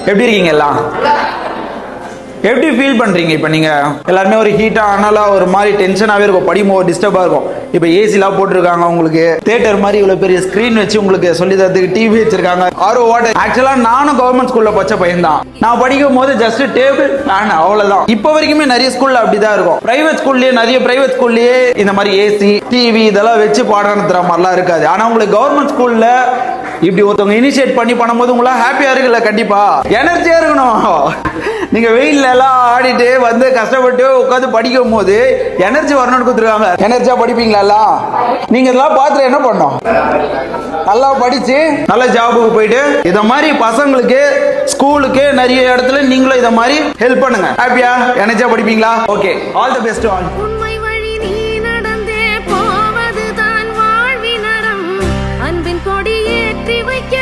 எப்படி இருக்கீங்க எல்லாம்? எப்படி ஃபீல் பண்றீங்க? இப்போ நீங்க எல்லாருமே ஒரு ஹீட்டா அனலா ஒரு மாதிரி டென்ஷனாவே இருக்கும், படிக்கும்போது டிஸ்டர்பா இருக்கும். இப்போ ஏசிலாம் போட்டிருக்காங்க, உங்களுக்கு தியேட்டர் மாதிரி இவ்வளவு பெரிய ஸ்கிரீன் வச்சு உங்களுக்கு சொல்லி தரதுக்கு டிவி வச்சிருக்காங்க, ஆர்ஓ வாட்டர். ஆக்சுவலா நானும் கவர்மெண்ட் ஸ்கூல்ல பச்ச பையன் தான். நான் படிக்கும் போது ஜஸ்ட் டேபிள் ஃபேன் அவ்வளவுதான். இப்போ வரைக்குமே நிறைய ஸ்கூல்ல அப்படிதான் இருக்கும். பிரைவேட் ஸ்கூல்லயே நிறைய பிரைவேட் ஸ்கூல்லயே இந்த மாதிரி ஏசி டிவி இதெல்லாம் வச்சு பாடம் நடத்துற மாதிரிலாம் இருக்காது. ஆனா உங்களுக்கு கவர்மெண்ட் ஸ்கூல்ல இப்படி ஒருத்தவங்க இனிஷியேட் பண்ணி பண்ணும்போது உங்களா ஹாப்பியா இருக்குல்ல? கண்டிப்பா எனர்ஜியா இருக்கணும். நீங்க வெயில்ல எல்லாம் ஆடிட்டு வந்து கஷ்டப்பட்டு உட்காந்து படிக்கும் போது எனர்ஜி வரணும்னு கொடுத்துருக்காங்க. எனர்ஜியா படிப்பீங்களா? நீங்க இதெல்லாம் பார்த்து என்ன பண்ணோம்? நல்லா படிச்சு நல்ல ஜாபுக்கு போயிட்டு இத மாதிரி பசங்களுக்கு ஸ்கூலுக்கு நிறைய இடத்துல நீங்களும் இத மாதிரி ஹெல்ப் பண்ணுங்க. ஹாப்பியா எனர்ஜியா படிப்பீங்களா? Okay, all the best all. உண்மை வழி நீ நடந்தே போவதுதான் வாழ்வின் அறம். அன்பின் கொடி ஏற்றி வைக்க